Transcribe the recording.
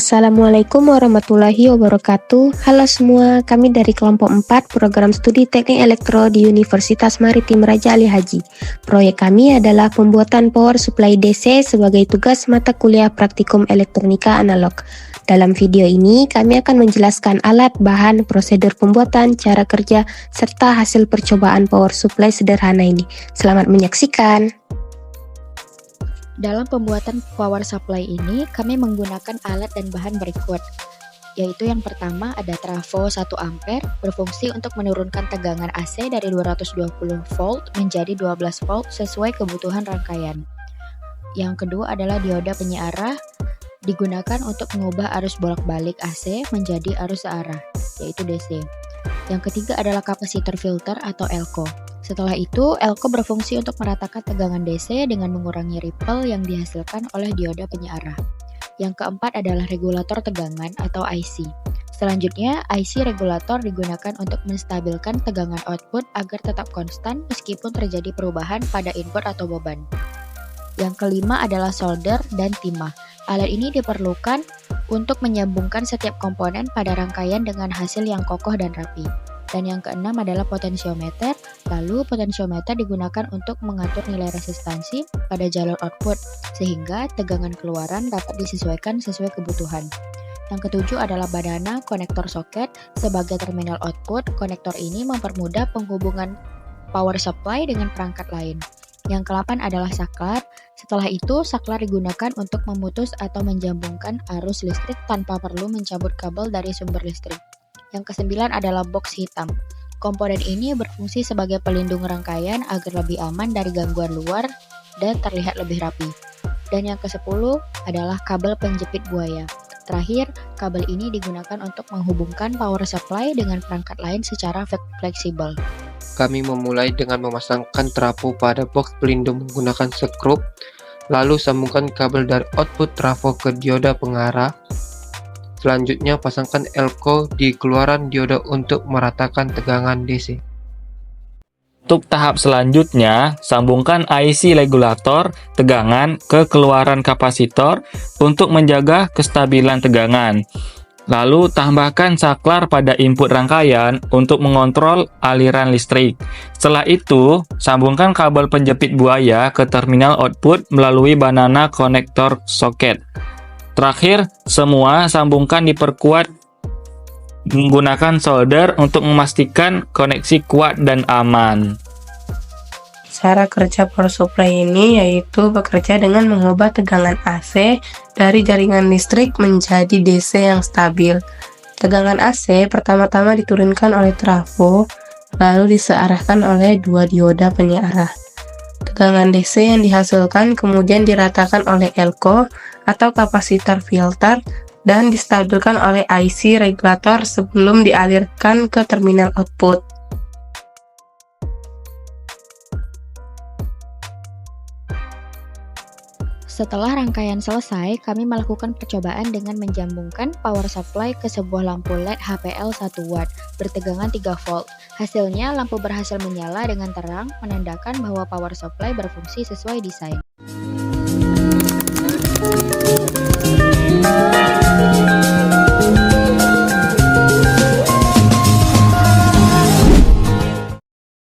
Assalamualaikum warahmatullahi wabarakatuh. Halo semua, kami dari kelompok 4 program studi teknik elektro di Universitas Maritim Raja Ali Haji. Proyek kami adalah pembuatan power supply DC sebagai tugas mata kuliah praktikum elektronika analog. Dalam video ini, kami akan menjelaskan alat, bahan, prosedur pembuatan, cara kerja, serta hasil percobaan power supply sederhana ini. Selamat menyaksikan. Dalam pembuatan power supply ini, kami menggunakan alat dan bahan berikut, yaitu yang pertama ada trafo 1 ampere berfungsi untuk menurunkan tegangan AC dari 220 volt menjadi 12 volt sesuai kebutuhan rangkaian. Yang kedua adalah dioda penyiarah, digunakan untuk mengubah arus bolak-balik AC menjadi arus searah, yaitu DC. Yang ketiga adalah kapasitor filter atau elko. Setelah itu, elko berfungsi untuk meratakan tegangan DC dengan mengurangi ripple yang dihasilkan oleh dioda penyiarah. Yang keempat adalah regulator tegangan atau IC. Selanjutnya, IC regulator digunakan untuk menstabilkan tegangan output agar tetap konstan meskipun terjadi perubahan pada input atau beban. Yang kelima adalah solder dan timah. Alat ini diperlukan untuk menyambungkan setiap komponen pada rangkaian dengan hasil yang kokoh dan rapi. Dan yang keenam adalah potensiometer. Lalu potensiometer digunakan untuk mengatur nilai resistansi pada jalur output sehingga tegangan keluaran dapat disesuaikan sesuai kebutuhan. Yang ketujuh adalah badana konektor soket sebagai terminal output. Konektor ini mempermudah penghubungan power supply dengan perangkat lain. Yang ke-8 adalah saklar. Setelah itu, saklar digunakan untuk memutus atau menjambungkan arus listrik tanpa perlu mencabut kabel dari sumber listrik. Yang ke-9 adalah box hitam. Komponen ini berfungsi sebagai pelindung rangkaian agar lebih aman dari gangguan luar dan terlihat lebih rapi. Dan yang ke-10 adalah kabel penjepit buaya. Terakhir, kabel ini digunakan untuk menghubungkan power supply dengan perangkat lain secara fleksibel. Kami memulai dengan memasangkan trafo pada box pelindung menggunakan skrup, lalu sambungkan kabel dari output trafo ke dioda pengarah. Selanjutnya, pasangkan elko di keluaran dioda untuk meratakan tegangan DC. Untuk tahap selanjutnya, sambungkan IC regulator tegangan ke keluaran kapasitor untuk menjaga kestabilan tegangan. Lalu, tambahkan saklar pada input rangkaian untuk mengontrol aliran listrik. Setelah itu, sambungkan kabel penjepit buaya ke terminal output melalui banana konektor soket. Terakhir, semua sambungkan diperkuat menggunakan solder untuk memastikan koneksi kuat dan aman. Cara kerja power supply ini yaitu bekerja dengan mengubah tegangan AC dari jaringan listrik menjadi DC yang stabil. Tegangan AC pertama-tama diturunkan oleh trafo, lalu disearahkan oleh dua dioda penyiarah. Tegangan DC yang dihasilkan kemudian diratakan oleh elko atau kapasitor filter dan distabilkan oleh IC regulator sebelum dialirkan ke terminal output. Setelah rangkaian selesai, kami melakukan percobaan dengan menjambungkan power supply ke sebuah lampu LED HPL 1 watt bertegangan 3 volt. Hasilnya, lampu berhasil menyala dengan terang, menandakan bahwa power supply berfungsi sesuai desain.